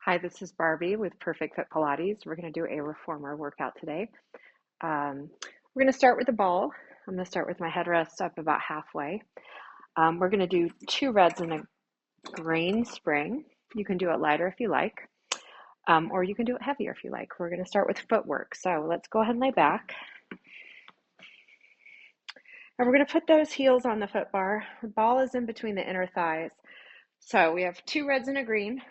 Hi, this is Barbie with Perfect Fit Pilates. We're going to do a reformer workout today. We're going to start with the ball. I'm going to start with my headrest up about halfway. We're going to do 2 reds and a green spring. You can do it lighter if you like, or you can do it heavier if you like. We're going to start with footwork. So let's go ahead and lay back. And we're going to put those heels on the foot bar. The ball is in between the inner thighs. So we have 2 reds and a green.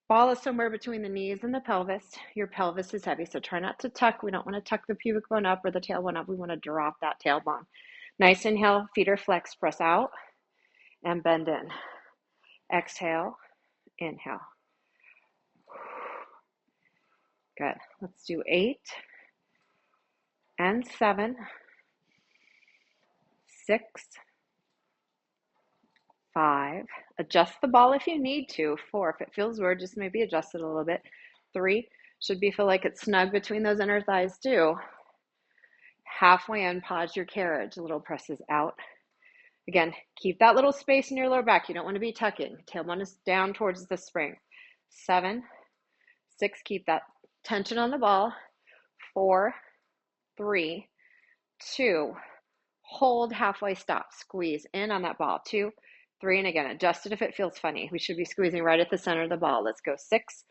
Ball is somewhere between the knees and the pelvis. Your pelvis is heavy, so try not to tuck. We don't want to tuck the pubic bone up or the tailbone up. We want to drop that tailbone. Nice inhale, feet are flexed, press out and bend in. Exhale, inhale. Good. Let's do 8 and 7, 6, 5. Adjust the ball if you need to. 4, if it feels weird, just maybe adjust it a little bit. 3, should feel like it's snug between those inner thighs too. Halfway in, pause your carriage. Little presses out. Again, keep that little space in your lower back. You don't want to be tucking. Tailbone is down towards the spring. 7, 6, keep that tension on the ball. 4, 3, 2, hold, halfway stop. Squeeze in on that ball. 2, 3, and again, adjust it if it feels funny. We should be squeezing right at the center of the ball. Let's go. 6,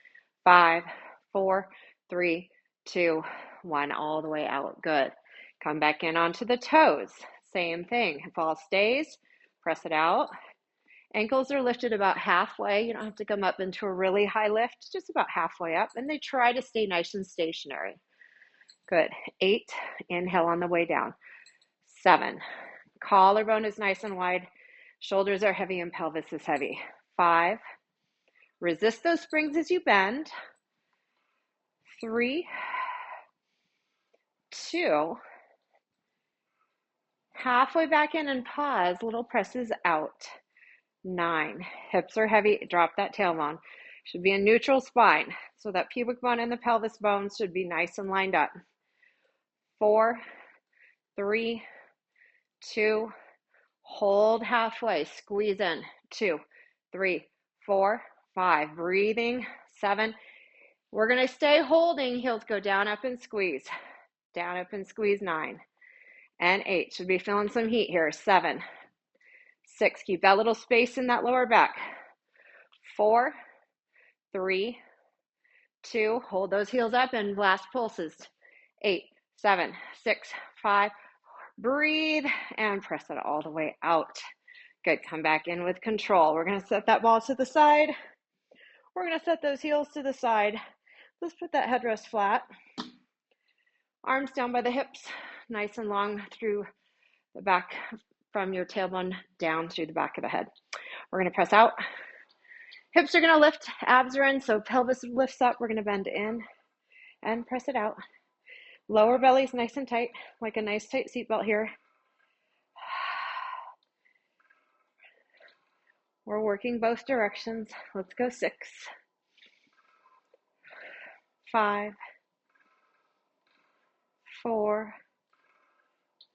5, 4, 3, 2, 1, all the way out. Good. Come back in onto the toes. Same thing. If ball stays, press it out. Ankles are lifted about halfway. You don't have to come up into a really high lift, just about halfway up. And they try to stay nice and stationary. Good. 8, inhale on the way down. 7, collarbone is nice and wide. Shoulders are heavy and pelvis is heavy. 5, resist those springs as you bend. 3, 2, halfway back in and pause. Little presses out. 9, hips are heavy. Drop that tailbone. Should be a neutral spine. So that pubic bone and the pelvis bones should be nice and lined up. 4, 3, 2, hold halfway. Squeeze in. 2, 3, 4, 5. Breathing. 7. We're going to stay holding. Heels go down, up, and squeeze. Down, up, and squeeze. 9 and 8. Should be feeling some heat here. 7, 6. Keep that little space in that lower back. 4, 3, 2. Hold those heels up and last pulses. 8, 7, 6, 5. Breathe and press it all the way out. Good. Come back in with control. We're going to set that ball to the side. We're going to set those heels to the side. Let's put that headrest flat. Arms down by the hips, nice and long through the back from your tailbone down through the back of the head. We're going to press out. Hips are going to lift, abs are in, so pelvis lifts up. We're going to bend in and press it out. Lower belly's nice and tight, like a nice tight seatbelt here. We're working both directions. Let's go. 6, 5, 4,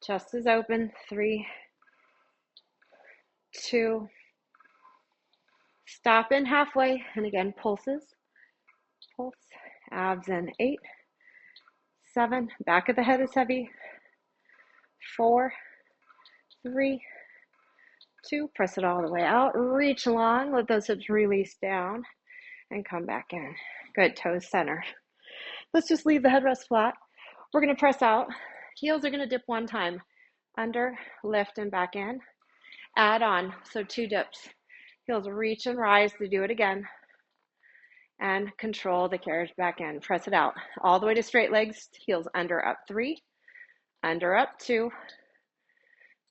chest is open. 3, 2, stop in halfway, and again, pulses. Pulse, abs in. 8, 7, back of the head is heavy. 4, 3, 2, press it all the way out. Reach long, let those hips release down, and come back in. Good. Toes center. Let's just leave the headrest flat. We're going to press out. Heels are going to dip one time. Under, lift, and back in. Add on. So 2 dips. Heels reach and rise to do it again. And control the carriage back in. Press it out. All the way to straight legs. Heels under, up. 3. Under, up. 2.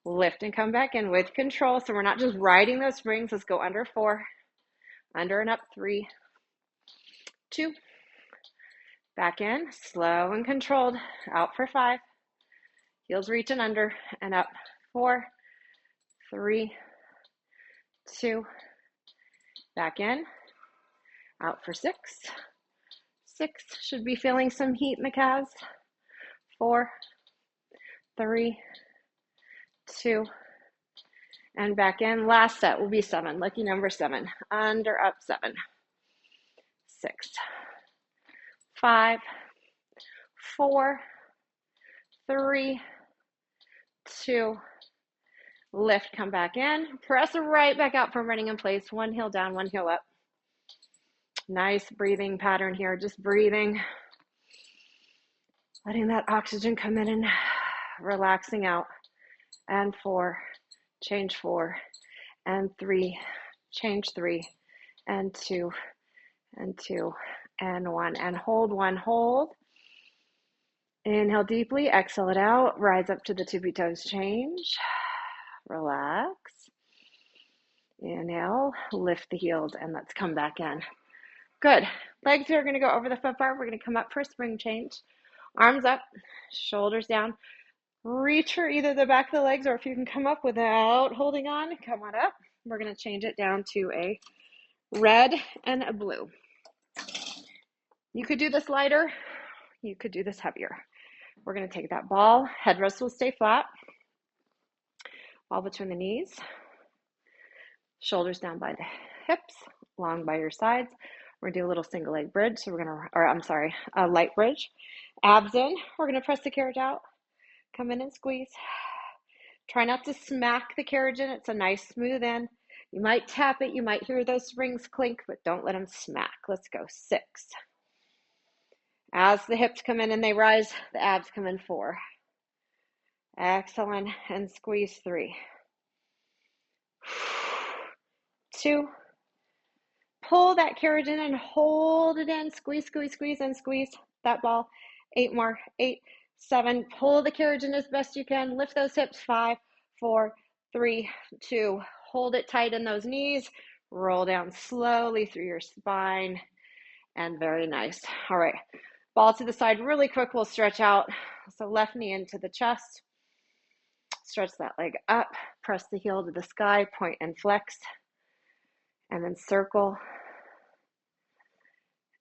Lift and come back in with control. So we're not just riding those springs. Let's go under. 4. Under and up. 3, 2. Back in. Slow and controlled. Out for 5. Heels reaching under and up. 4, 3, 2. Back in. Out for 6. 6. Should be feeling some heat in the calves. 4, 3, 2. And back in. Last set will be 7. Lucky number 7. Under, up, 7. 6, 5, 4, 3, 2, lift, come back in, press right back out from running in place, one heel down, one heel up. Nice breathing pattern here, just breathing, letting that oxygen come in and relaxing out. And 4, change 4, and 3, change 3, and 2, and 2, and 1, and hold 1, hold. Inhale deeply, exhale it out, rise up to the tippy toes, change, relax. Inhale, lift the heels, and let's come back in. Good. Legs are going to go over the foot bar. We're going to come up for a spring change. Arms up, shoulders down. Reach for either the back of the legs, or if you can come up without holding on, come on up. We're going to change it down to a red and a blue. You could do this lighter. You could do this heavier. We're going to take that ball. Headrest will stay flat. Ball between the knees. Shoulders down by the hips, long by your sides. We're gonna do a little single leg bridge. So a light bridge. Abs in. We're gonna press the carriage out. Come in and squeeze. Try not to smack the carriage in. It's a nice smooth in. You might tap it. You might hear those springs clink, but don't let them smack. Let's go. 6. As the hips come in and they rise, the abs come in. 4. Exhale and squeeze. 3. 2. Pull that carriage in and hold it in. Squeeze, squeeze, squeeze, and squeeze that ball. 8 more. 8, 7. Pull the carriage in as best you can. Lift those hips. 5, 4, 3, 2. Hold it tight in those knees. Roll down slowly through your spine. And very nice. All right. Ball to the side really quick. We'll stretch out. So left knee into the chest. Stretch that leg up. Press the heel to the sky. Point and flex. And then circle.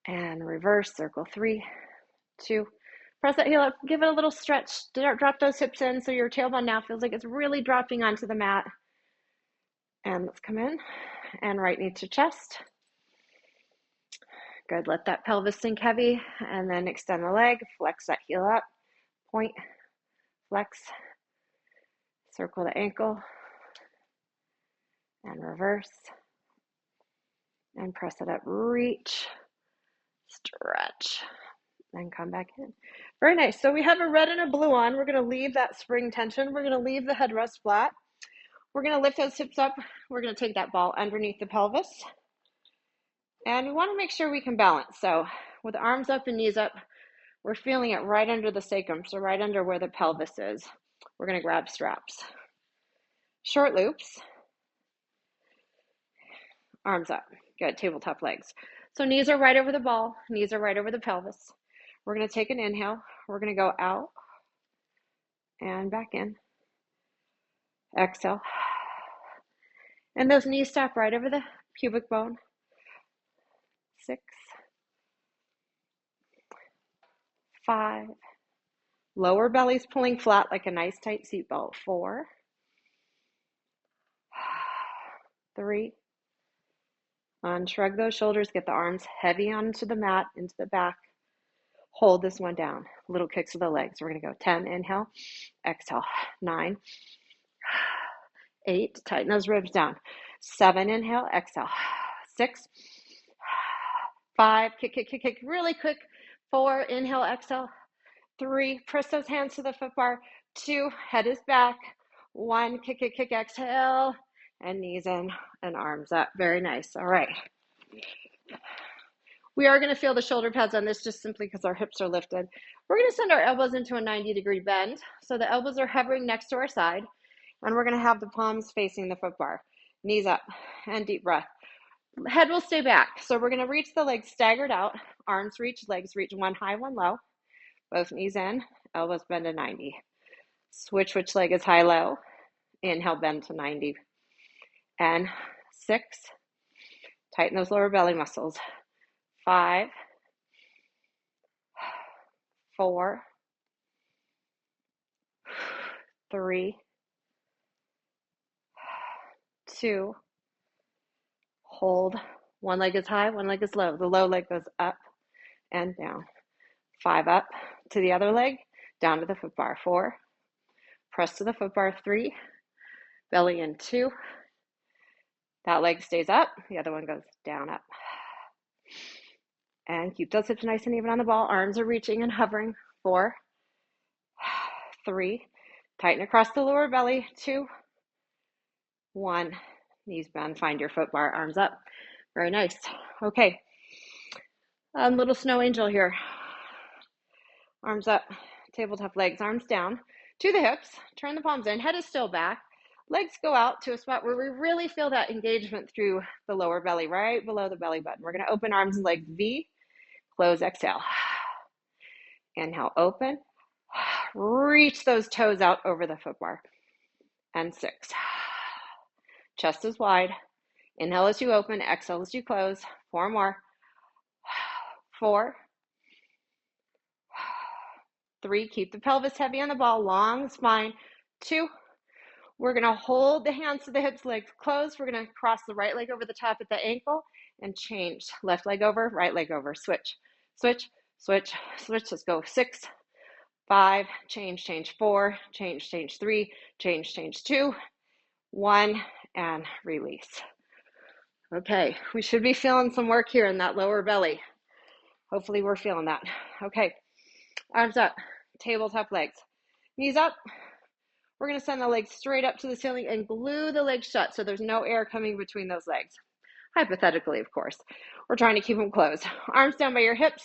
And reverse, circle. 3, 2. Press that heel up. Give it a little stretch. Drop those hips in so your tailbone now feels like it's really dropping onto the mat. And let's come in. And right knee to chest. Good. Let that pelvis sink heavy. And then extend the leg. Flex that heel up. Point. Flex. Circle the ankle. And reverse. And press it up. Reach. Stretch. Then come back in. Very nice. So we have a red and a blue on. We're going to leave that spring tension. We're going to leave the headrest flat. We're going to lift those hips up. We're going to take that ball underneath the pelvis. And we want to make sure we can balance. So with arms up and knees up, we're feeling it right under the sacrum, so right under where the pelvis is. We're going to grab straps. Short loops. Arms up. Good. Tabletop legs. So knees are right over the ball. Knees are right over the pelvis. We're going to take an inhale. We're going to go out and back in. Exhale. And those knees stop right over the pubic bone. 6, 5. Lower belly's pulling flat like a nice tight seatbelt. 4, 3. Unshrug those shoulders. Get the arms heavy onto the mat, into the back. Hold this one down. Little kicks of the legs. We're going to go 10. Inhale. Exhale. 9. 8. Tighten those ribs down. 7. Inhale. Exhale. 6. 5. Kick, kick, kick, kick. Really quick. 4. Inhale. Exhale. 3. Press those hands to the foot bar. 2. Head is back. 1. Kick, kick, kick. Exhale. And knees in and arms up. Very nice. All right. We are going to feel the shoulder pads on this just simply because our hips are lifted. We're going to send our elbows into a 90-degree bend. So the elbows are hovering next to our side. And we're going to have the palms facing the foot bar. Knees up and deep breath. Head will stay back. So we're going to reach the legs staggered out. Arms reach, legs reach, one high, one low. Both knees in, elbows bend to 90. Switch which leg is high, low. Inhale, bend to 90. And 6. Tighten those lower belly muscles. 5, 4, 3, 2, hold, One leg is high, one leg is low. The low leg goes up and down. 5 up to the other leg, down to the foot bar. 4, press to the foot bar. 3, belly in. 2, that leg stays up, the other one goes down, up. And keep those hips nice and even on the ball. Arms are reaching and hovering. 4, 3, tighten across the lower belly. 2, 1, knees bend, find your foot bar, arms up. Very nice. Okay, little snow angel here. Arms up, tabletop legs, arms down to the hips. Turn the palms in, head is still back. Legs go out to a spot where we really feel that engagement through the lower belly, right below the belly button. We're going to open arms and legs, V, close, exhale. Inhale, open. Reach those toes out over the foot bar. And 6. Chest is wide. Inhale as you open, exhale as you close. 4 more. 4, 3, keep the pelvis heavy on the ball, long spine. 2, we're going to hold the hands to the hips, legs closed. We're going to cross the right leg over the top at the ankle and change. Left leg over, right leg over. Switch, switch, switch, switch. Let's go. 6, 5, change, change. 4, change, change. 3, change, change. 2, 1, and release. Okay, we should be feeling some work here in that lower belly. Hopefully we're feeling that. Okay, arms up, tabletop legs. Knees up. We're going to send the legs straight up to the ceiling and glue the legs shut so there's no air coming between those legs. Hypothetically, of course. We're trying to keep them closed. Arms down by your hips.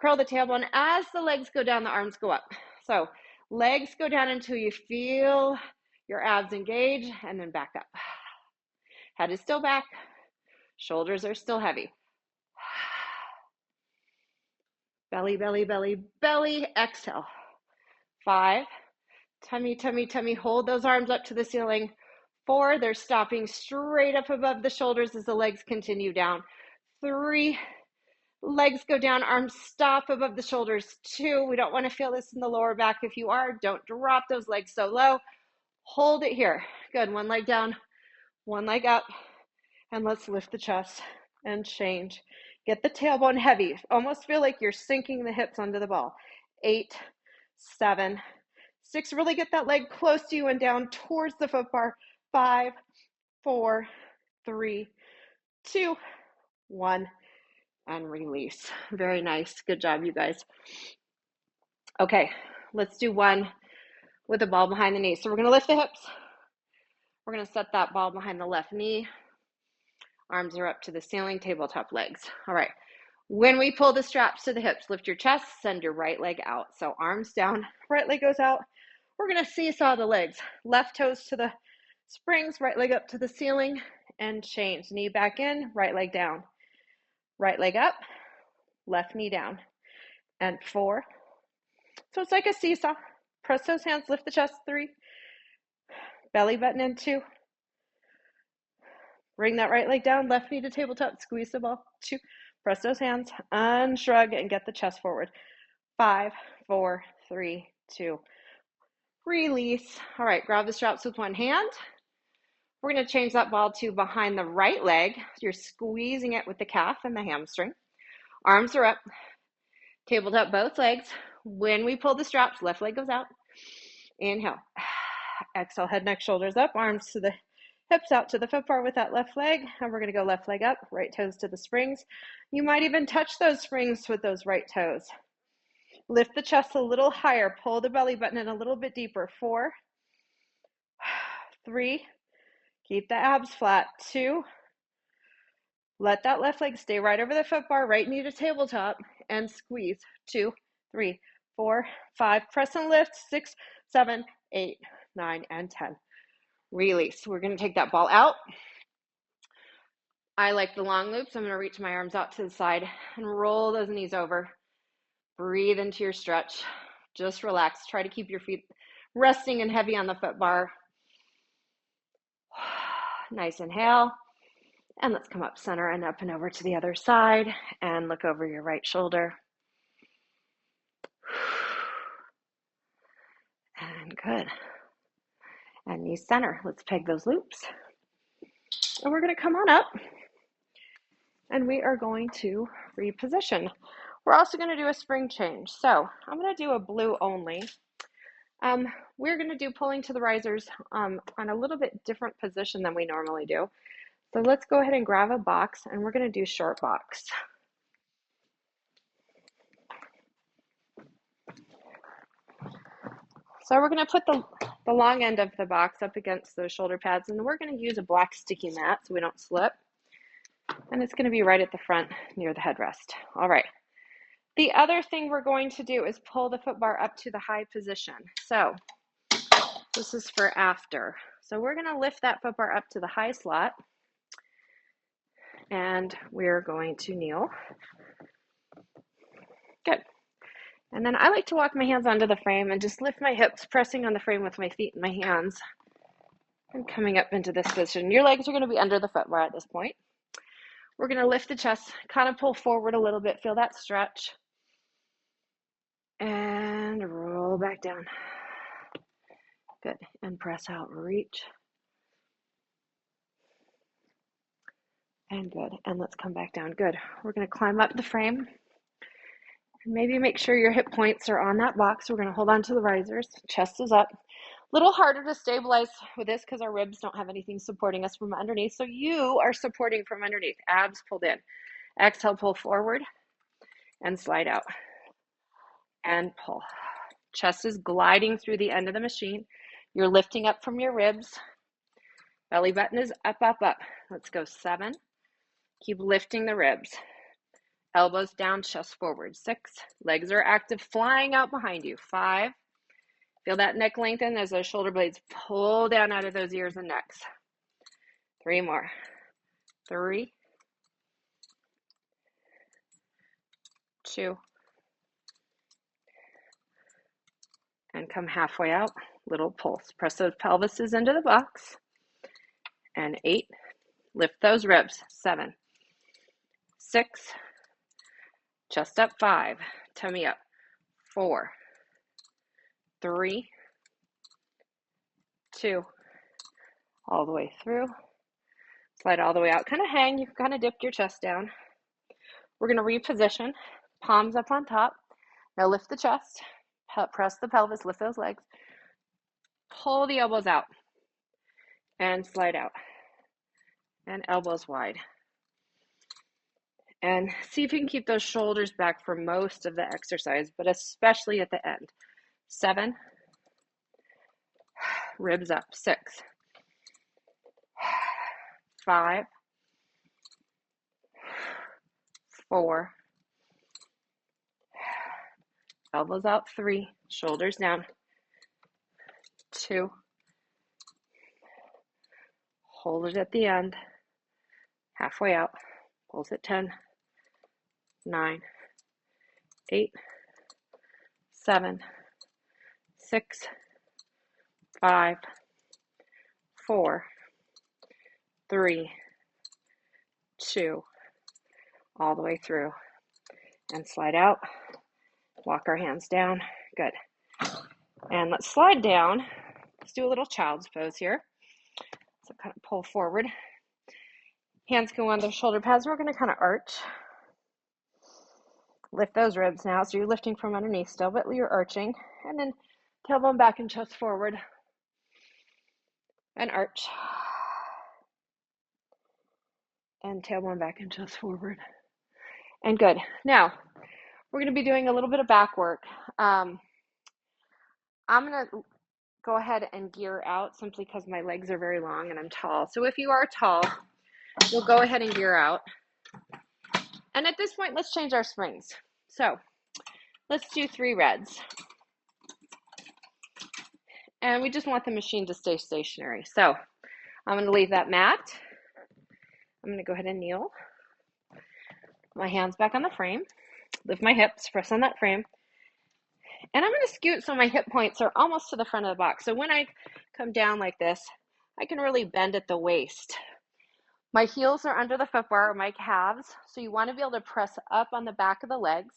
Curl the tailbone. As the legs go down, the arms go up. So legs go down until you feel your abs engage and then back up. Head is still back. Shoulders are still heavy. Belly, belly, belly, belly. Exhale. 5. Tummy, tummy, tummy. Hold those arms up to the ceiling. 4, they're stopping straight up above the shoulders as the legs continue down. 3, legs go down, arms stop above the shoulders. 2, we don't want to feel this in the lower back. If you are, don't drop those legs so low. Hold it here. Good. One leg down, one leg up. And let's lift the chest and change. Get the tailbone heavy. Almost feel like you're sinking the hips under the ball. 8, 7, 6. Really get that leg close to you and down towards the foot bar. 5, 4, 3, 2, 1, and release. Very nice. Good job, you guys. Okay, let's do one with the ball behind the knee. So we're going to lift the hips. We're going to set that ball behind the left knee. Arms are up to the ceiling, tabletop legs. All right. When we pull the straps to the hips, lift your chest, send your right leg out. So arms down, right leg goes out. We're going to seesaw the legs. Left toes to the springs, right leg up to the ceiling, and change. Knee back in, right leg down. Right leg up, left knee down. And 4. So it's like a seesaw. Press those hands, lift the chest. 3. Belly button in. 2. Bring that right leg down, left knee to tabletop, squeeze the ball. 2. Press those hands, unshrug, and get the chest forward. 5, 4, 3, 2. Release. All right, grab the straps with one hand. We're going to change that ball to behind the right leg. You're squeezing it with the calf and the hamstring. Arms are up. Tabletop both legs. When we pull the straps, left leg goes out. Inhale. Exhale, head, neck, shoulders up. Arms to the hips, out to the foot bar with that left leg. And we're going to go left leg up, right toes to the springs. You might even touch those springs with those right toes. Lift the chest a little higher. Pull the belly button in a little bit deeper. 4, 3, keep the abs flat. 2, let that left leg stay right over the foot bar, right knee to tabletop, and squeeze. 2, 3, 4, 5, press and lift. 6, 7, 8, 9, and 10. Release. We're going to take that ball out. I like the long loops. I'm going to reach my arms out to the side and roll those knees over. Breathe into your stretch. Just relax. Try to keep your feet resting and heavy on the foot bar. Nice inhale. And let's come up center and up and over to the other side and look over your right shoulder. And good. And knee center. Let's peg those loops. And we're going to come on up. and we are going to reposition. We're also going to do a spring change. So I'm going to do a blue only. We're going to do pulling to the risers on a little bit different position than we normally do. So let's go ahead and grab a box, and we're going to do short box. So we're going to put the long end of the box up against those shoulder pads, and we're going to use a black sticky mat so we don't slip. And it's going to be right at the front near the headrest. All right. The other thing we're going to do is pull the foot bar up to the high position. So this is for after. So we're going to lift that foot bar up to the high slot, and we're going to kneel. Good. And then I like to walk my hands onto the frame and just lift my hips, pressing on the frame with my feet and my hands, and coming up into this position. Your legs are going to be under the foot bar at this point. We're going to lift the chest, kind of pull forward a little bit, feel that stretch, and roll back down. Good. And press out, reach. And good. And let's come back down. Good. We're going to climb up the frame. And maybe make sure your hip points are on that box. We're going to hold on to the risers. Chest is up. A little harder to stabilize with this because our ribs don't have anything supporting us from underneath. So you are supporting from underneath. Abs pulled in. Exhale, pull forward and slide out. And pull. Chest is gliding through the end of the machine. You're lifting up from your ribs. Belly button is up, up, up. Let's go 7. Keep lifting the ribs. Elbows down, chest forward. 6. Legs are active, flying out behind you. 5. Feel that neck lengthen as those shoulder blades pull down out of those ears and necks. 3 more. 3. 2. And come halfway out. Little pulse. Press those pelvises into the box. And 8. Lift those ribs. 7. 6. Chest up. 5. Tummy up. 4. 3. 2. All the way through. Slide all the way out. Kind of hang. You kind of dip your chest down. We're going to reposition. Palms up on top. Now lift the chest. Press the pelvis. Lift those legs. Pull the elbows out. And slide out. And elbows wide. And see if you can keep those shoulders back for most of the exercise, but especially at the end. 7. Ribs up. 6. 5. 4. Elbows out. 3. Shoulders down. 2. Hold it at the end. Halfway out. Pulse at 10. 9. 8. 7. 6. 5. 4. 3. 2. All the way through. And slide out. Walk our hands down. Good. And let's slide down. Let's do a little child's pose here. So kind of pull forward. Hands go on the shoulder pads. We're going to kind of arch. Lift those ribs now. So you're lifting from underneath still, but you're arching. And then tailbone back and chest forward. And arch. And tailbone back and chest forward. And good. Now, we're going to be doing a little bit of back work. I'm going to go ahead and gear out simply because my legs are very long and I'm tall. So if you are tall, you'll go ahead and gear out. And at this point, let's change our springs. So let's do 3 reds. And we just want the machine to stay stationary. So I'm going to leave that mat. I'm going to go ahead and kneel. My hands back on the frame. Lift my hips, press on that frame. And I'm going to scoot so my hip points are almost to the front of the box. So when I come down like this, I can really bend at the waist. My heels are under the foot bar, or my calves. So you want to be able to press up on the back of the legs.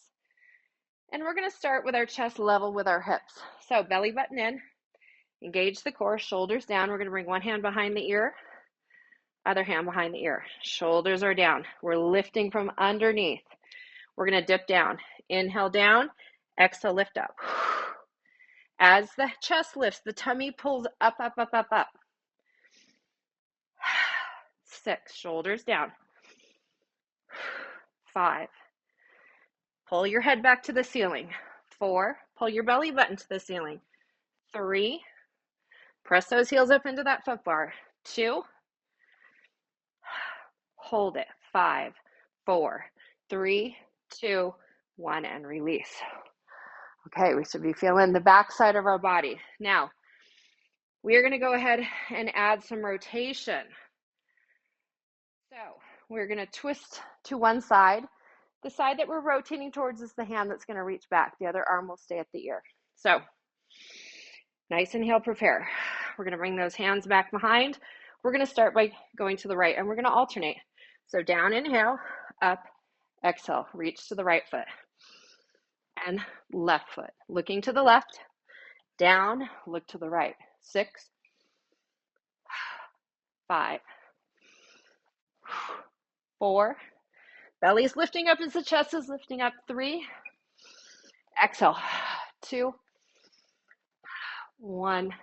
And we're going to start with our chest level with our hips. So belly button in, engage the core, shoulders down. We're going to bring one hand behind the ear, Other hand behind the ear. Shoulders are down. We're lifting from underneath. We're going to dip down. Inhale down. Exhale, lift up. As the chest lifts, the tummy pulls up, up, up, up, up. 6, shoulders down. 5, pull your head back to the ceiling. 4, pull your belly button to the ceiling. 3, press those heels up into that foot bar. 2, hold it. 5, 4, 3, 2, 1, and release. Okay, we should be feeling the back side of our body. Now, we are going to go ahead and add some rotation. So, we're going to twist to one side. The side that we're rotating towards is the hand that's going to reach back. The other arm will stay at the ear. So, nice inhale, prepare. We're going to bring those hands back behind. We're going to start by going to the right, and we're going to alternate. So, down, inhale, up, exhale, reach to the right foot. And left foot. Looking to the left, down, look to the right. 6, 5, 4, belly's lifting up as the chest is lifting up. 3, exhale, 2, 1,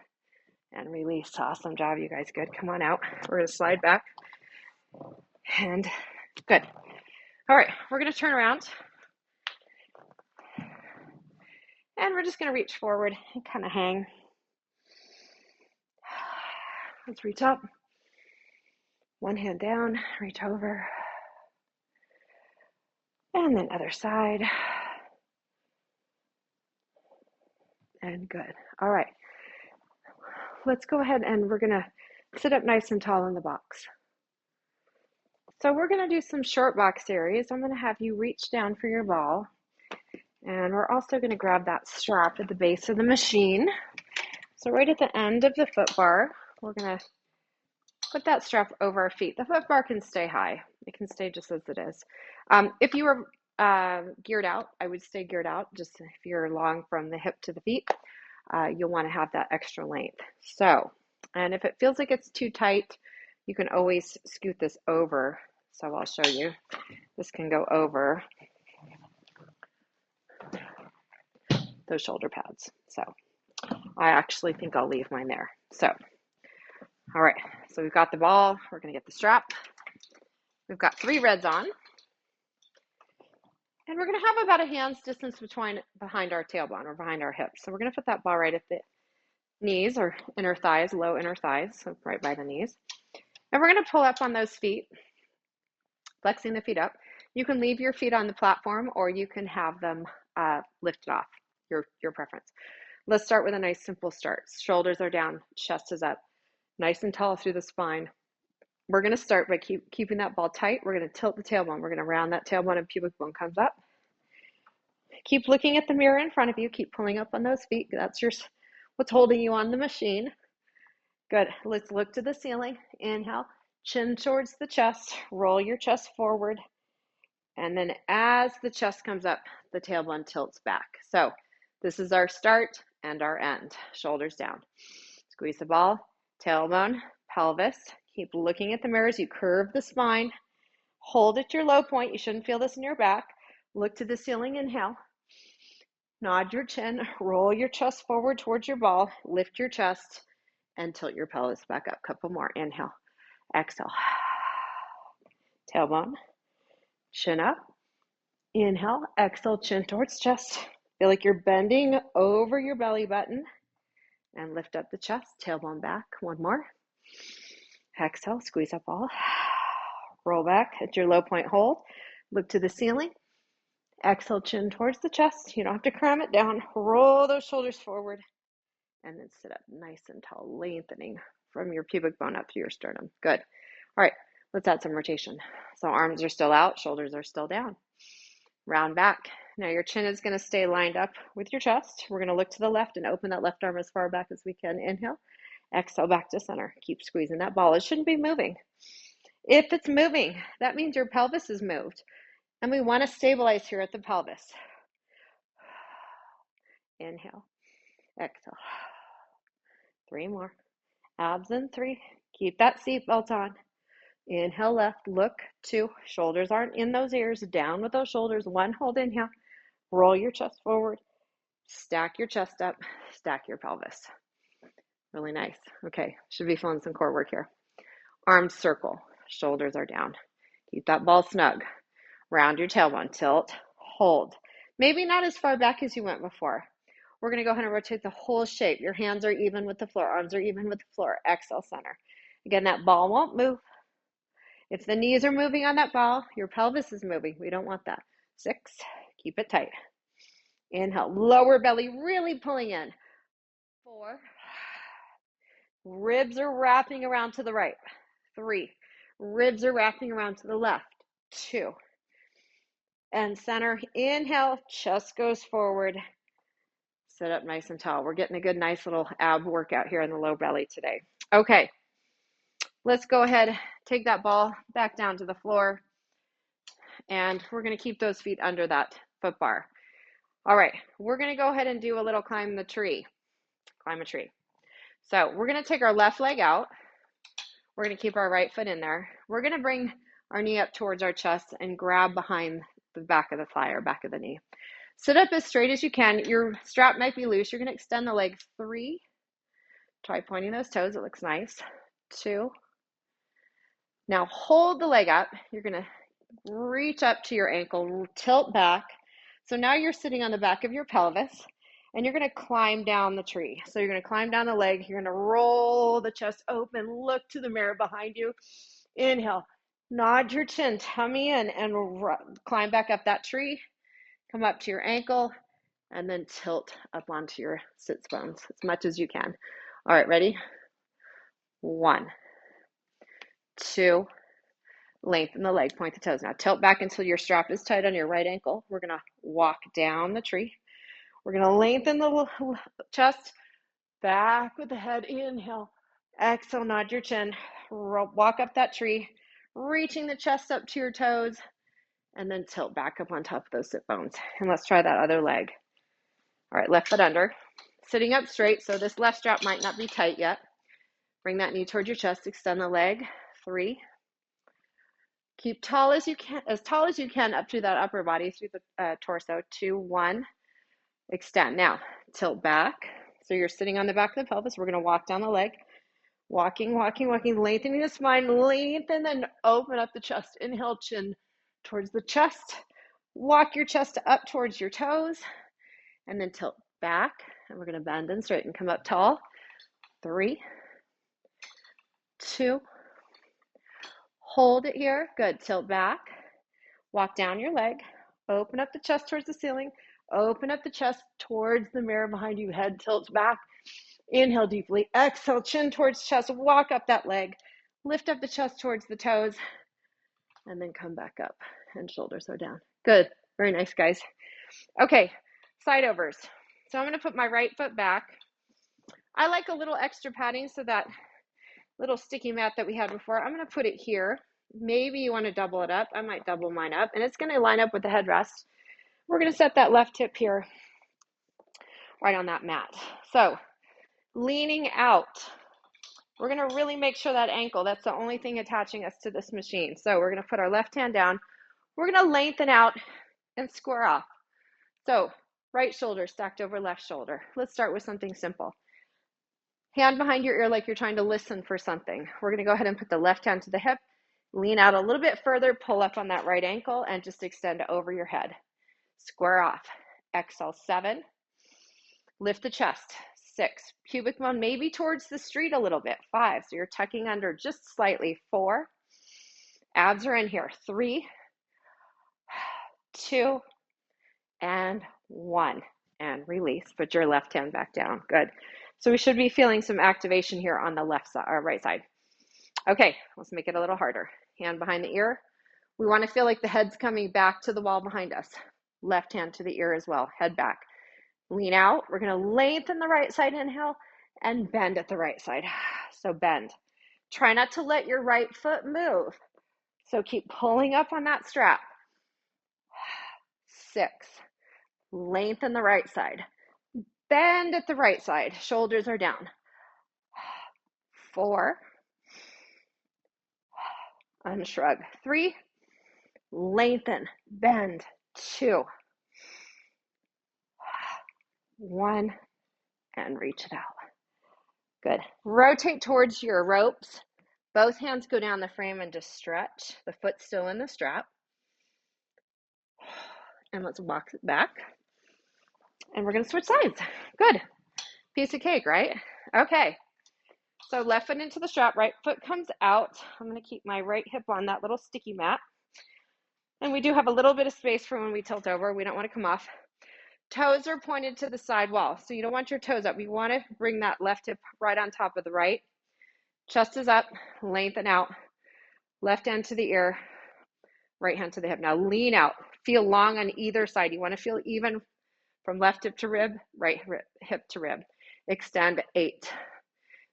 and release. Awesome job, you guys. Good. Come on out. We're going to slide back. And good. All right, we're going to turn around. And we're just going to reach forward and kind of hang. Let's reach up. One hand down, reach over. And then other side. And good. All right. Let's go ahead and we're going to sit up nice and tall in the box. So we're going to do some short box series. I'm going to have you reach down for your ball. And we're also going to grab that strap at the base of the machine. So right at the end of the foot bar, we're going to put that strap over our feet. The foot bar can stay high. It can stay just as it is. If you were geared out, I would stay geared out. Just if you're long from the hip to the feet, you'll want to have that extra length. So, and if it feels like it's too tight, you can always scoot this over. So I'll show you. This can go over those shoulder pads. So I actually think I'll leave mine there. So, all right. So we've got the ball. We're going to get the strap. We've got 3 reds on. And we're going to have about a hand's distance behind our tailbone or behind our hips. So we're going to put that ball right at the knees or inner thighs, low inner thighs, so right by the knees. And we're going to pull up on those feet, flexing the feet up. You can leave your feet on the platform or you can have them lifted off, your preference. Let's start with a nice simple start. Shoulders are down, chest is up, nice and tall through the spine. We're going to start by keeping that ball tight. We're going to tilt the tailbone. We're going to round that tailbone and pubic bone comes up. Keep looking at the mirror in front of you. Keep pulling up on those feet. That's what's holding you on the machine. Good. Let's look to the ceiling. Inhale, chin towards the chest. Roll your chest forward. And then as the chest comes up, the tailbone tilts back. So this is our start and our end. Shoulders down. Squeeze the ball, tailbone, pelvis. Keep looking at the mirror as you curve the spine. Hold at your low point. You shouldn't feel this in your back. Look to the ceiling. Inhale. Nod your chin. Roll your chest forward towards your ball. Lift your chest and tilt your pelvis back up. Couple more. Inhale. Exhale. Tailbone. Chin up. Inhale. Exhale. Chin towards chest. Feel like you're bending over your belly button. And lift up the chest. Tailbone back. One more. Exhale. Squeeze up all. Roll back at your low point. Hold. Look to the ceiling. Exhale, chin towards the chest. You don't have to cram it down. Roll those shoulders forward. And then sit up nice and tall, lengthening from your pubic bone up to your sternum. Good. All right, let's add some rotation. So arms are still out, shoulders are still down. Round back. Now your chin is going to stay lined up with your chest. We're going to look to the left and open that left arm as far back as we can. Inhale. Exhale, back to center. Keep squeezing that ball. It shouldn't be moving. If it's moving, that means your pelvis is moved. And we want to stabilize here at the pelvis. Inhale. Exhale. 3 more. Abs in 3. Keep that seatbelt on. Inhale left, look, 2, shoulders aren't in those ears, down with those shoulders, 1, hold inhale, roll your chest forward, stack your chest up, stack your pelvis. Really nice. Okay, should be feeling some core work here. Arms circle, shoulders are down. Keep that ball snug. Round your tailbone, tilt, hold. Maybe not as far back as you went before. We're going to go ahead and rotate the whole shape. Your hands are even with the floor, arms are even with the floor. Exhale, center. Again, that ball won't move. If the knees are moving on that ball, your pelvis is moving. We don't want that. 6, keep it tight. Inhale, lower belly really pulling in. 4, ribs are wrapping around to the right. 3, ribs are wrapping around to the left. 2, and center. Inhale, chest goes forward. Sit up nice and tall. We're getting a good, nice little ab workout here in the low belly today. Okay, let's go ahead, take that ball back down to the floor, and we're going to keep those feet under that foot bar. All right, we're going to go ahead and do a little climb a tree. So we're going to take our left leg out. We're going to keep our right foot in there. We're going to bring our knee up towards our chest and grab behind the back of the thigh or back of the knee. Sit up as straight as you can. Your strap might be loose. You're going to extend the leg. 3, try pointing those toes. It looks nice. 2, now hold the leg up. You're going to reach up to your ankle, tilt back. So now you're sitting on the back of your pelvis, and you're going to climb down the tree. So you're going to climb down the leg. You're going to roll the chest open, look to the mirror behind you. Inhale, nod your chin, tummy in, and climb back up that tree. Come up to your ankle, and then tilt up onto your sits bones as much as you can. All right, ready? 1, 2, lengthen the leg, point the toes. Now tilt back until your strap is tight on your right ankle. We're going to walk down the tree. We're going to lengthen the chest, back with the head. Inhale, exhale, nod your chin, walk up that tree, reaching the chest up to your toes, and then tilt back up on top of those sit bones. And let's try that other leg. All right, left foot under, sitting up straight. So this left strap might not be tight yet. Bring that knee towards your chest, extend the leg. 3, keep as tall as you can up through that upper body, through the torso. 2, 1, extend. Now tilt back. So you're sitting on the back of the pelvis. We're going to walk down the leg. Walking, lengthening the spine, lengthen, then open up the chest. Inhale, chin towards the chest. Walk your chest up towards your toes, and then tilt back. And we're going to bend and straighten. Come up tall. 3, 2, hold it here. Good. Tilt back. Walk down your leg. Open up the chest towards the ceiling. Open up the chest towards the mirror behind you. Head tilts back. Inhale deeply. Exhale, chin towards chest. Walk up that leg. Lift up the chest towards the toes. And then come back up. And shoulders are down. Good. Very nice, guys. Okay, side overs. So I'm going to put my right foot back. I like a little extra padding, so that little sticky mat that we had before, I'm going to put it here. Maybe you want to double it up. I might double mine up. And it's going to line up with the headrest. We're going to set that left hip here, right on that mat. So leaning out. We're going to really make sure that ankle, that's the only thing attaching us to this machine. So we're going to put our left hand down. We're going to lengthen out and square off. So right shoulder stacked over left shoulder. Let's start with something simple. Hand behind your ear like you're trying to listen for something. We're going to go ahead and put the left hand to the hip. Lean out a little bit further, pull up on that right ankle, and just extend over your head. Square off. Exhale, 7. Lift the chest. 6. Pubic bone maybe towards the street a little bit. 5. So you're tucking under just slightly. 4. Abs are in here. 3, 2, and 1. And release. Put your left hand back down. Good. So we should be feeling some activation here on the left side or right side. Okay, let's make it a little harder. Hand behind the ear. We want to feel like the head's coming back to the wall behind us. Left hand to the ear as well. Head back. Lean out. We're going to lengthen the right side. Inhale and bend at the right side. So bend. Try not to let your right foot move. So keep pulling up on that strap. 6. Lengthen the right side. Bend at the right side. Shoulders are down. 4. unshrug. 3, lengthen, bend. 2, 1, and reach it out. Good. Rotate towards your ropes. Both hands go down the frame and just stretch. The foot's still in the strap. And let's walk it back. And we're going to switch sides. Good. Piece of cake, right? Okay. So left foot into the strap, right foot comes out. I'm going to keep my right hip on that little sticky mat. And we do have a little bit of space for when we tilt over. We don't want to come off. Toes are pointed to the side wall. So you don't want your toes up. You want to bring that left hip right on top of the right. Chest is up, lengthen out. Left hand to the ear, right hand to the hip. Now lean out. Feel long on either side. You want to feel even from left hip to rib, right hip to rib. Extend. 8.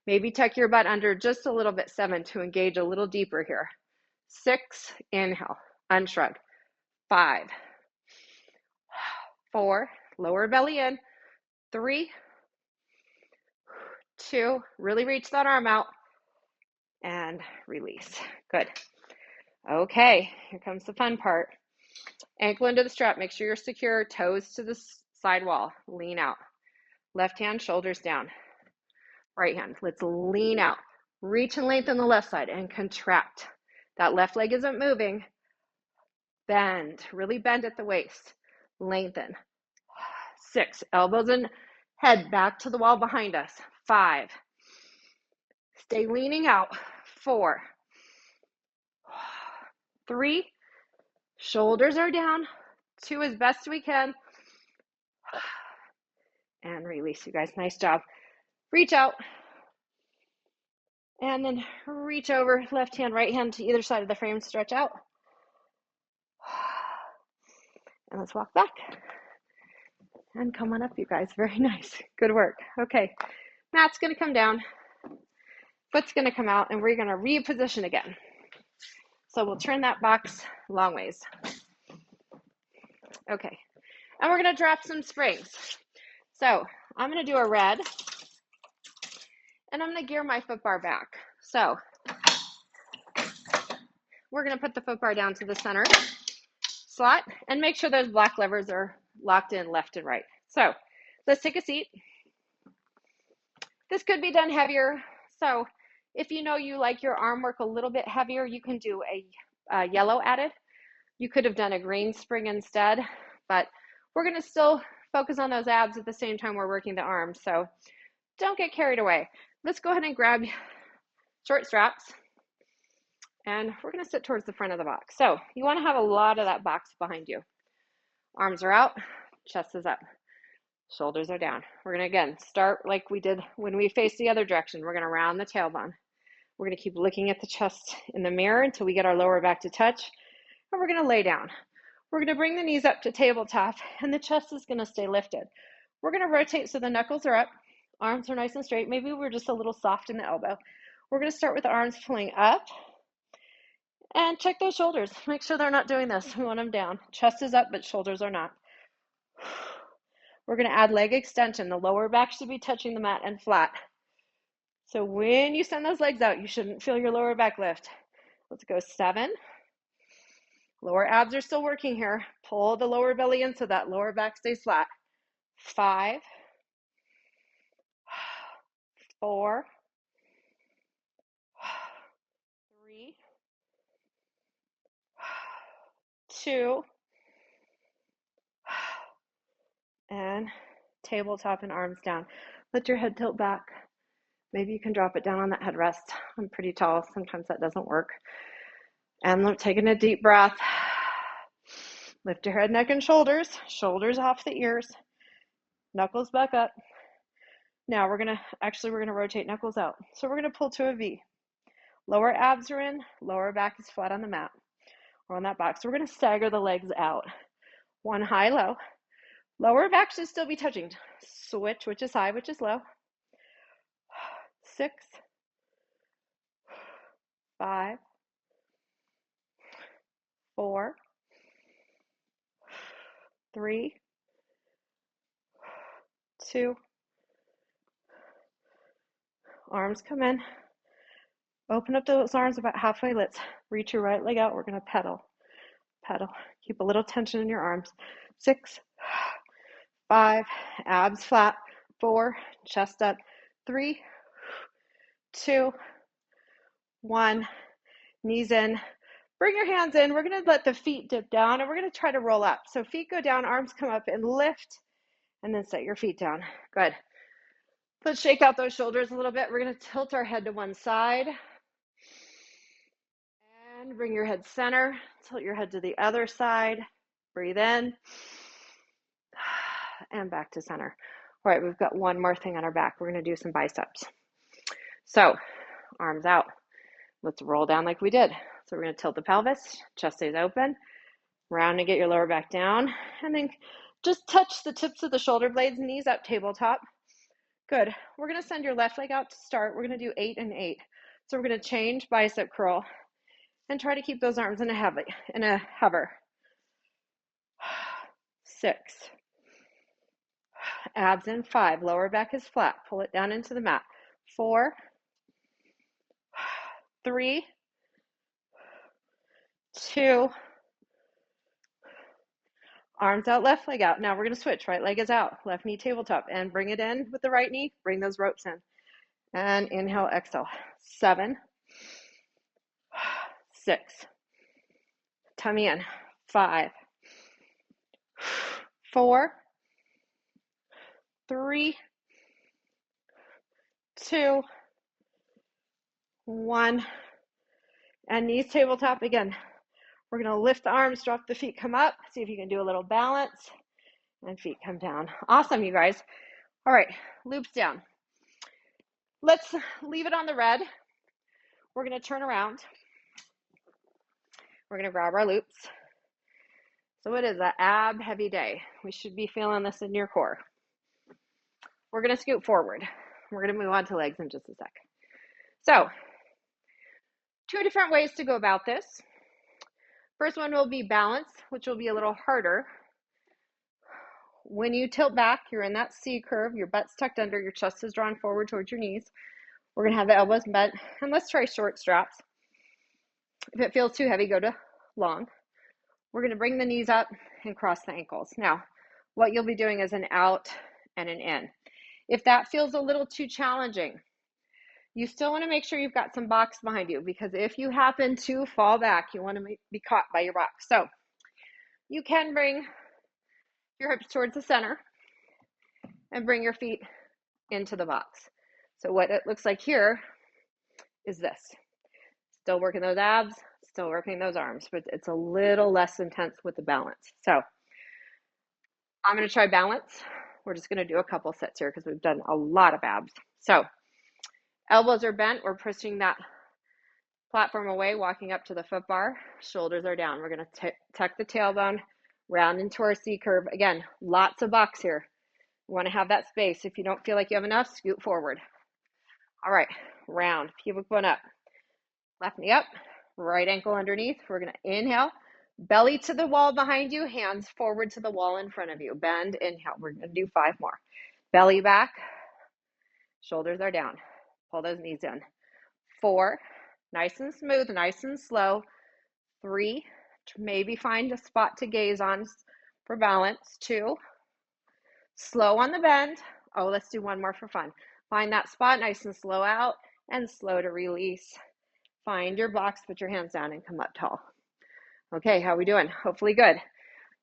Maybe tuck your butt under just a little bit. 7 to engage a little deeper here. 6, inhale, unshrug. 5, 4, lower belly in. 3, 2, really reach that arm out and release. Good. Okay, here comes the fun part. Ankle into the strap. Make sure you're secure. Toes to the side wall. Lean out. Left hand, shoulders down. Right hand. Let's lean out. Reach and lengthen the left side and contract. That left leg isn't moving. Bend. Really bend at the waist. Lengthen. 6. Elbows and head back to the wall behind us. 5. Stay leaning out. 4. 3. Shoulders are down. 2 as best we can. And release, you guys. Nice job. Reach out. And then reach over, left hand, right hand to either side of the frame, stretch out. And let's walk back. And come on up, you guys. Very nice. Good work. Okay, mat's going to come down. Foot's going to come out, and we're going to reposition again. So we'll turn that box long ways. Okay, and we're going to drop some springs. So I'm going to do a red, and I'm going to gear my foot bar back. So we're going to put the foot bar down to the center slot and make sure those black levers are locked in left and right. So let's take a seat. This could be done heavier. So if you know you like your arm work a little bit heavier, you can do a yellow added. You could have done a green spring instead, but we're going to still focus on those abs at the same time we're working the arms. So don't get carried away. Let's go ahead and grab short straps. And we're going to sit towards the front of the box. So you want to have a lot of that box behind you. Arms are out, chest is up, shoulders are down. We're going to, again, start like we did when we faced the other direction. We're going to round the tailbone. We're going to keep looking at the chest in the mirror until we get our lower back to touch. And we're going to lay down. We're going to bring the knees up to tabletop, and the chest is going to stay lifted. We're going to rotate so the knuckles are up, arms are nice and straight. Maybe we're just a little soft in the elbow. We're going to start with the arms pulling up. And check those shoulders. Make sure they're not doing this. We want them down. Chest is up, but shoulders are not. We're going to add leg extension. The lower back should be touching the mat and flat. So when you send those legs out, you shouldn't feel your lower back lift. Let's go 7. Lower abs are still working here. Pull the lower belly in so that lower back stays flat. 5, 4, 3, 2, and tabletop and arms down. Let your head tilt back. Maybe you can drop it down on that headrest. I'm pretty tall. Sometimes that doesn't work. And taking a deep breath. Lift your head, neck, and shoulders. Shoulders off the ears. Knuckles back up. Now we're going to rotate knuckles out. So we're going to pull to a V. Lower abs are in. Lower back is flat on the mat or on that box. So we're going to stagger the legs out. 1 high, low. Lower back should still be touching. Switch, which is high, which is low. 6, 5, 4, 3, 2. Arms come in. Open up those arms about halfway. Let's reach your right leg out. We're going to pedal, pedal. Keep a little tension in your arms. 6, 5, abs flat. 4, chest up. 3, 2, 1, knees in. Bring your hands in. We're going to let the feet dip down, and we're going to try to roll up. So feet go down, arms come up, and lift, and then set your feet down. Good. Let's shake out those shoulders a little bit. We're going to tilt our head to one side. And bring your head center. Tilt your head to the other side. Breathe in. And back to center. All right, we've got one more thing on our back. We're going to do some biceps. So, arms out. Let's roll down like we did. So we're going to tilt the pelvis. Chest stays open. Round and get your lower back down. And then just touch the tips of the shoulder blades, knees up, tabletop. Good. We're going to send your left leg out to start. We're going to do 8 and 8. So we're going to change bicep curl and try to keep those arms in a hover. 6. Abs in. 5. Lower back is flat. Pull it down into the mat. 4. 3. 2. Arms out, left leg out. Now we're going to switch. Right leg is out. Left knee tabletop. And bring it in with the right knee. Bring those ropes in. And inhale, exhale. 7. 6. Tummy in. 5. 4. 3. 2. 1. And knees tabletop again. We're going to lift the arms, drop the feet, come up. See if you can do a little balance. And feet come down. Awesome, you guys. All right, loops down. Let's leave it on the red. We're going to turn around. We're going to grab our loops. So it is an ab heavy day. We should be feeling this in your core. We're going to scoot forward. We're going to move on to legs in just a sec. So 2 different ways to go about this. First one will be balance, which will be a little harder. When you tilt back, you're in that C curve, your butt's tucked under, your chest is drawn forward towards your knees. We're going to have the elbows bent, and let's try short straps. If it feels too heavy, go to long. We're going to bring the knees up and cross the ankles. Now, what you'll be doing is an out and an in. If that feels a little too challenging, you still want to make sure you've got some box behind you, because if you happen to fall back, you want to be caught by your box. So you can bring your hips towards the center and bring your feet into the box. So what it looks like here is this. Still working those abs, still working those arms, but it's a little less intense with the balance. So I'm going to try balance. We're just going to do a couple sets here because we've done a lot of abs. So elbows are bent. We're pushing that platform away, walking up to the foot bar. Shoulders are down. We're going to tuck the tailbone, round into our C curve. Again, lots of box here. You want to have that space. If you don't feel like you have enough, scoot forward. All right, round, pubic bone up. Left knee up, right ankle underneath. We're going to inhale, belly to the wall behind you, hands forward to the wall in front of you. Bend, inhale. We're going to do 5 more. Belly back, shoulders are down. Pull those knees in. 4, nice and smooth, nice and slow. 3, maybe find a spot to gaze on for balance. 2, slow on the bend. Oh, let's do 1 more for fun. Find that spot, nice and slow out, and slow to release. Find your box, put your hands down, and come up tall. Okay, how are we doing? Hopefully good.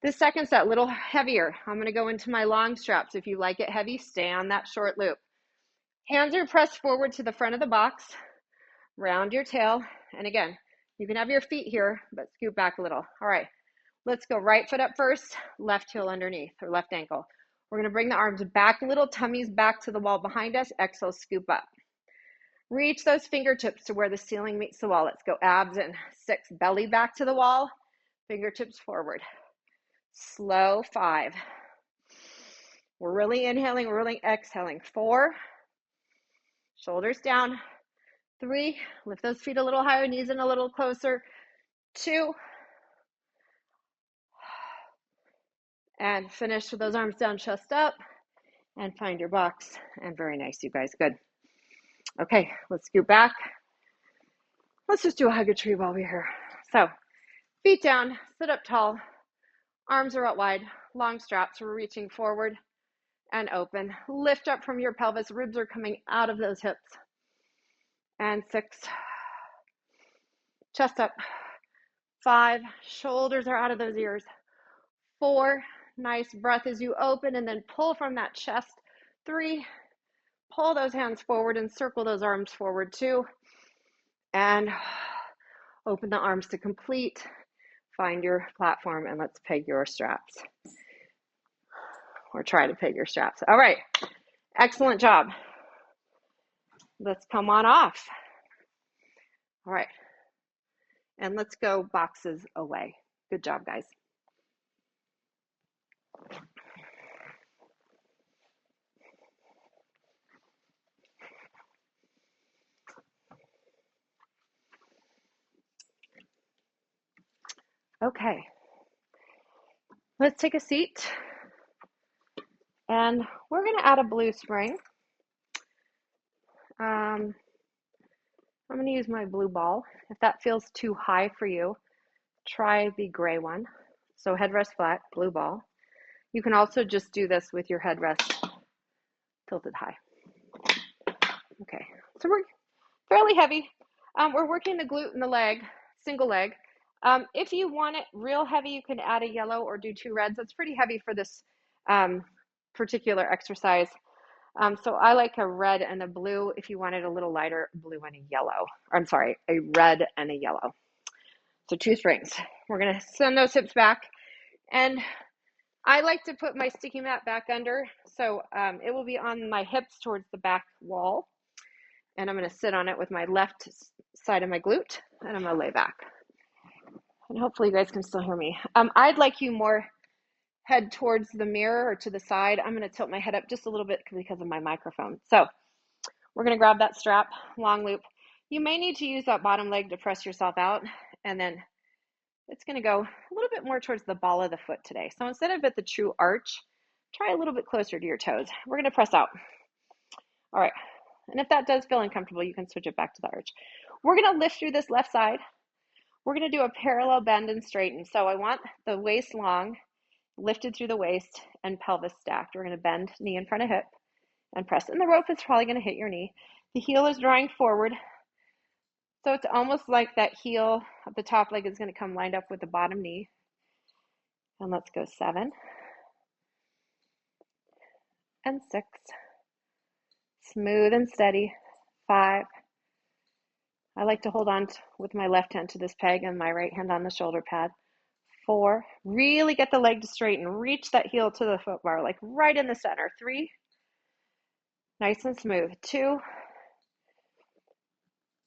This second set, a little heavier. I'm going to go into my long straps. If you like it heavy, stay on that short loop. Hands are pressed forward to the front of the box. Round your tail. And again, you can have your feet here, but scoot back a little. All right, let's go right foot up first, left heel underneath, or left ankle. We're going to bring the arms back a little, tummies back to the wall behind us. Exhale, scoop up. Reach those fingertips to where the ceiling meets the wall. Let's go abs in. 6, belly back to the wall, fingertips forward. Slow. 5. We're really inhaling, we're really exhaling. 4, shoulders down. 3, lift those feet a little higher, knees in a little closer. 2, and finish with those arms down, chest up, and find your box. And very nice, you guys. Good. Okay, let's scoot back. Let's just do a hug a tree while we're here. So feet down, sit up tall, arms are out wide, long straps. We're reaching forward and open. Lift up from your pelvis. Ribs are coming out of those hips. And 6, chest up. 5, shoulders are out of those ears. 4, nice breath as you open and then pull from that chest. 3, pull those hands forward and circle those arms forward. 2, and open the arms to complete. Find your platform and let's peg your straps. Or try to peg your straps. All right, excellent job. Let's come on off. All right, and let's go boxes away. Good job, guys. Okay, let's take a seat. And we're going to add a blue spring. I'm going to use my blue ball. If that feels too high for you, try the gray one. So headrest flat, blue ball. You can also just do this with your headrest tilted high. Okay, so we're fairly heavy. We're working the glute and the leg, single leg. If you want it real heavy, you can add a yellow or do 2 reds. That's pretty heavy for this particular exercise. So I like a red and a blue. If you want it a little lighter, blue and a yellow. Or, I'm sorry, a red and a yellow. So 2 strings. We're going to send those hips back. And I like to put my sticky mat back under. So it will be on my hips towards the back wall. And I'm going to sit on it with my left side of my glute. And I'm going to lay back. And hopefully you guys can still hear me. I'd like you more head towards the mirror or to the side. I'm going to tilt my head up just a little bit because of my microphone. So we're going to grab that strap, long loop. You may need to use that bottom leg to press yourself out. And then it's going to go a little bit more towards the ball of the foot today. So instead of at the true arch, try a little bit closer to your toes. We're going to press out. All right. And if that does feel uncomfortable, you can switch it back to the arch. We're going to lift through this left side. We're going to do a parallel bend and straighten. So I want the waist long, lifted through the waist, and pelvis stacked. We're going to bend knee in front of hip and press. And the rope is probably going to hit your knee. The heel is drawing forward. So it's almost like that heel of the top leg is going to come lined up with the bottom knee. And let's go 7 and 6. Smooth and steady. 5. I like to hold on with my left hand to this peg and my right hand on the shoulder pad. 4. Really get the leg to straighten. Reach that heel to the foot bar, like right in the center. 3. Nice and smooth. 2.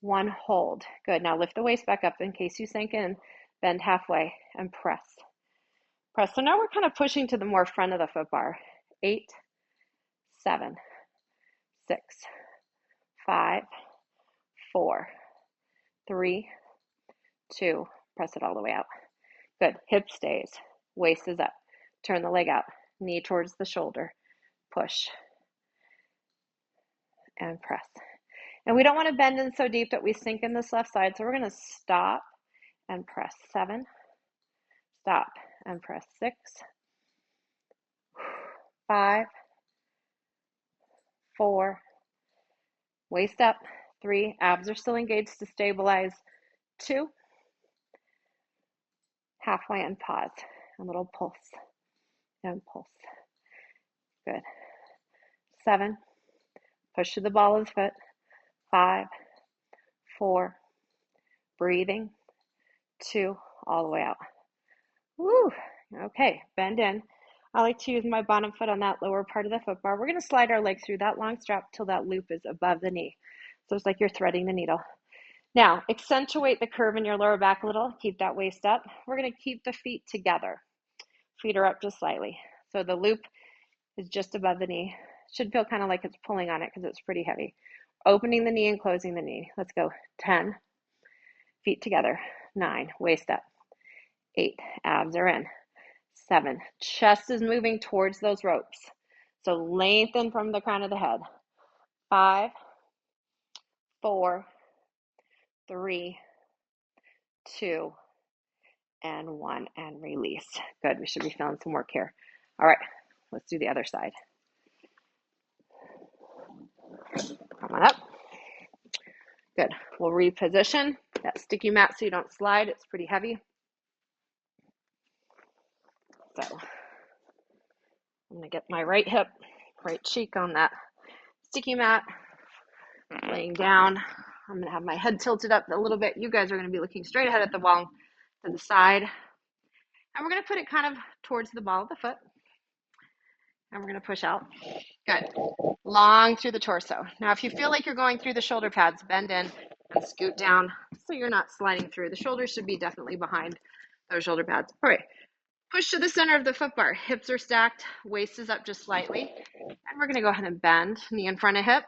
1. Hold. Good. Now lift the waist back up in case you sink in. Bend halfway and press. Press. So now we're kind of pushing to the more front of the foot bar. 8, 7, 6, 5, 4, 3, 2. Press it all the way out. Good. Hip stays. Waist is up. Turn the leg out. Knee towards the shoulder. Push. And press. And we don't want to bend in so deep that we sink in this left side. So we're going to stop and press. 7. Stop and press. 6. 5. 4. Waist up. 3. Abs are still engaged to stabilize. 2. Halfway and pause. A little pulse. And pulse. Good. 7. Push to the ball of the foot. 5, 4. Breathing. 2. All the way out. Woo. Okay. Bend in. I like to use my bottom foot on that lower part of the foot bar. We're going to slide our leg through that long strap till that loop is above the knee. So it's like you're threading the needle. Now, accentuate the curve in your lower back a little. Keep that waist up. We're going to keep the feet together. Feet are up just slightly. So the loop is just above the knee. Should feel kind of like it's pulling on it because it's pretty heavy. Opening the knee and closing the knee. Let's go. 10. Feet together. 9. Waist up. 8. Abs are in. 7. Chest is moving towards those ropes. So lengthen from the crown of the head. 5, 4, 3, 2, and 1, and release. Good. We should be feeling some work here. All right, let's do the other side. Come on up. Good. We'll reposition that sticky mat so you don't slide. It's pretty heavy. So I'm going to get my right hip, right cheek on that sticky mat, laying down. I'm going to have my head tilted up a little bit. You guys are going to be looking straight ahead at the wall to the side. And we're going to put it kind of towards the ball of the foot. And we're going to push out. Good. Long through the torso. Now, if you feel like you're going through the shoulder pads, bend in and scoot down so you're not sliding through. The shoulders should be definitely behind those shoulder pads. All right. Push to the center of the foot bar. Hips are stacked. Waist is up just slightly. And we're going to go ahead and bend. Knee in front of hip.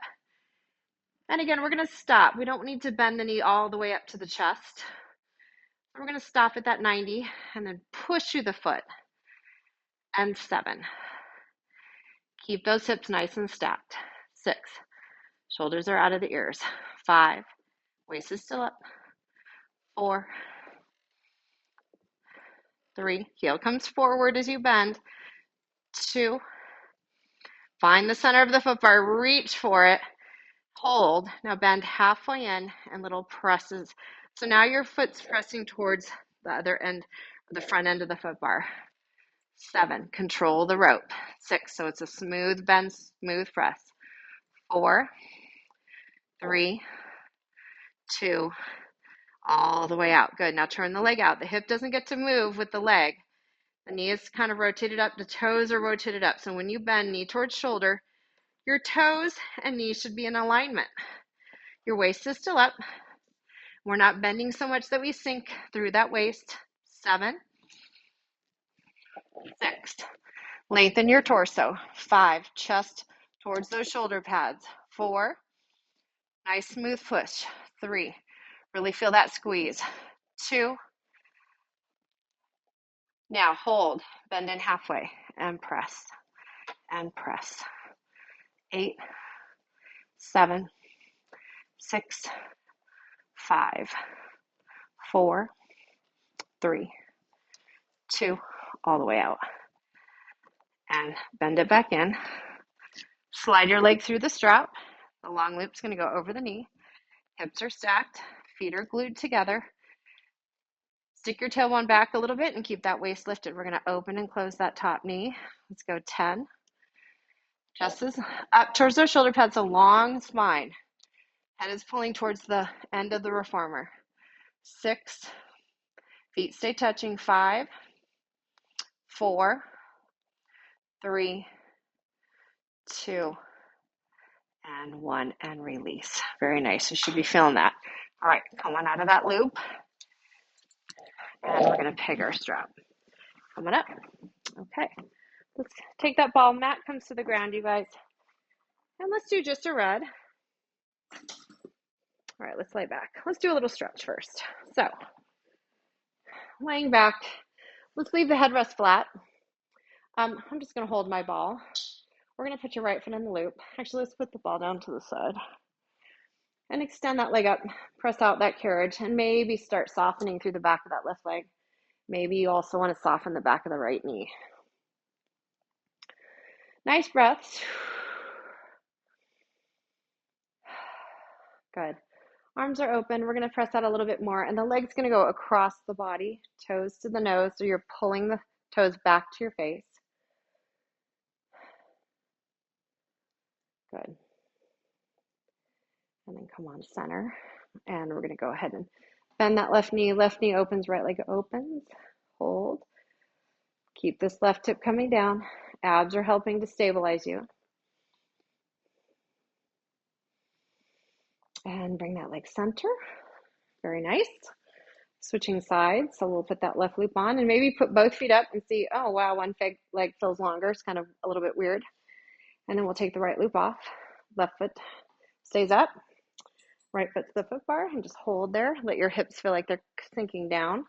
And again, we're going to stop. We don't need to bend the knee all the way up to the chest. We're going to stop at that 90 and then push through the foot. And 7. Keep those hips nice and stacked. 6. Shoulders are out of the ears. 5. Waist is still up. 4. 3. Heel comes forward as you bend. 2. Find the center of the foot bar. Reach for it. Hold. Now bend halfway in and little presses. So now your foot's pressing towards the other end, the front end of the foot bar. 7. Control the rope. 6. So it's a smooth bend, smooth press. 4. 3. 2. All the way out. Good. Now turn the leg out. The hip doesn't get to move with the leg. The knee is kind of rotated up. The toes are rotated up. So when you bend knee towards shoulder, your toes and knees should be in alignment. Your waist is still up. We're not bending so much that we sink through that waist. 7. 6. Lengthen your torso. 5. Chest towards those shoulder pads. 4. Nice smooth push. 3. Really feel that squeeze. 2. Now hold. Bend in halfway and press and press. 8. 7. 6. 5. 4. 3. 2. All the way out. And bend it back in. Slide your leg through the strap. The long loop's going to go over the knee. Hips are stacked. Feet are glued together. Stick your tailbone back a little bit and keep that waist lifted. We're going to open and close that top knee. Let's go 10. Chest is up towards those shoulder pads, a long spine. Head is pulling towards the end of the reformer. 6. Feet stay touching. 5. 4. 3. 2. And 1, and release. Very nice. You should be feeling that. All right, come on out of that loop. And we're going to peg our strap. Coming up. Okay. Let's take that ball. Mat comes to the ground, you guys. And let's do just a red. All right, let's lay back. Let's do a little stretch first. So, laying back, let's leave the headrest flat. I'm just going to hold my ball. We're going to put your right foot in the loop. Actually, let's put the ball down to the side. And extend that leg up, press out that carriage, and maybe start softening through the back of that left leg. Maybe you also want to soften the back of the right knee. Nice breaths. Good. Arms are open. We're going to press out a little bit more, and the leg's going to go across the body, toes to the nose, so you're pulling the toes back to your face. Good. And then come on center, and we're going to go ahead and bend that left knee. Left knee opens, right leg opens. Hold. Keep this left hip coming down. Abs are helping to stabilize you. And bring that leg center. Very nice. Switching sides. So we'll put that left loop on and maybe put both feet up and see, oh, wow, one leg feels longer. It's kind of a little bit weird. And then we'll take the right loop off. Left foot stays up. Right foot to the foot bar and just hold there. Let your hips feel like they're sinking down.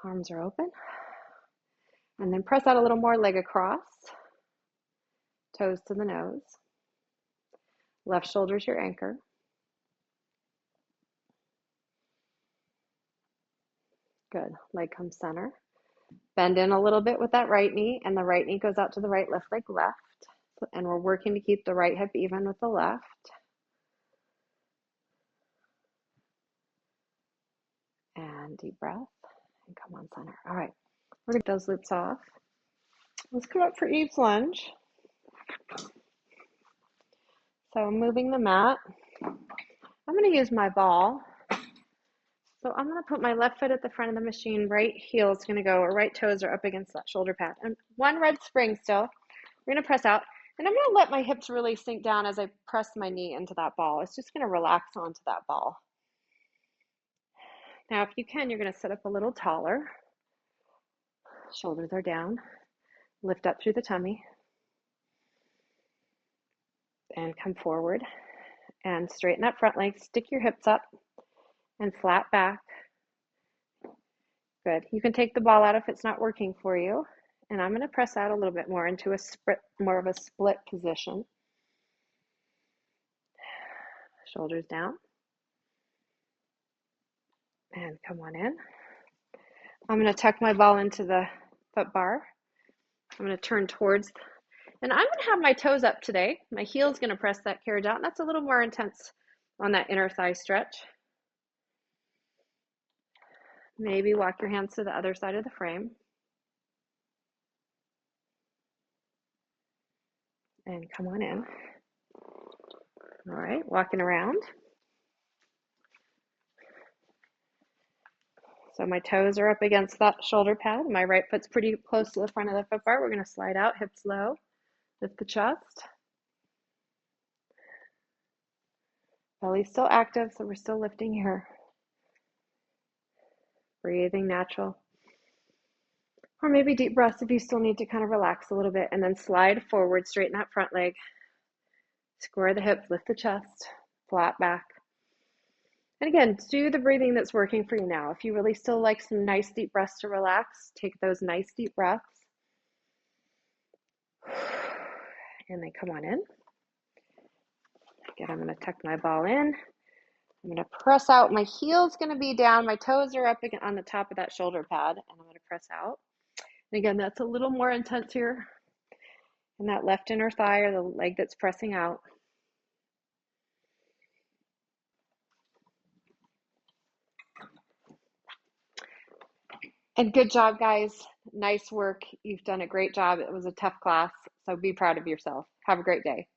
Arms are open. And then press out a little more, leg across. Toes to the nose. Left shoulder's your anchor. Good. Leg comes center. Bend in a little bit with that right knee, and the right knee goes out to the right, left leg left. And we're working to keep the right hip even with the left. And deep breath. And come on center. All right. We're going to get those loops off. Let's come up for Eve's lunge. So I'm moving the mat. I'm going to use my ball. So I'm going to put my left foot at the front of the machine. Right heel is going to go, or right toes are up against that shoulder pad. And one red spring still. We're going to press out. And I'm going to let my hips really sink down as I press my knee into that ball. It's just going to relax onto that ball. Now, if you can, you're going to sit up a little taller. Shoulders are down. Lift up through the tummy. And come forward. And straighten that front leg. Stick your hips up. And flat back. Good. You can take the ball out if it's not working for you. And I'm going to press out a little bit more into more of a split position. Shoulders down. And come on in. I'm going to tuck my ball into the foot bar. I'm going to turn towards, and I'm going to have my toes up today. My heel's going to press that carriage out, and that's a little more intense on that inner thigh stretch. Maybe walk your hands to the other side of the frame. And come on in. All right, walking around. So my toes are up against that shoulder pad. My right foot's pretty close to the front of the foot bar. We're going to slide out, hips low, lift the chest. Belly's still active, so we're still lifting here. Breathing natural. Or maybe deep breaths if you still need to kind of relax a little bit. And then slide forward, straighten that front leg. Square the hips, lift the chest, flat back. And again, do the breathing that's working for you now. If you really still like some nice deep breaths to relax, take those nice deep breaths. And then come on in. Again, I'm going to tuck my ball in. I'm going to press out. My heel's going to be down. My toes are up on the top of that shoulder pad. And I'm going to press out. And again, that's a little more intense here. And that left inner thigh or the leg that's pressing out. And good job, guys. Nice work. You've done a great job. It was a tough class, so be proud of yourself. Have a great day.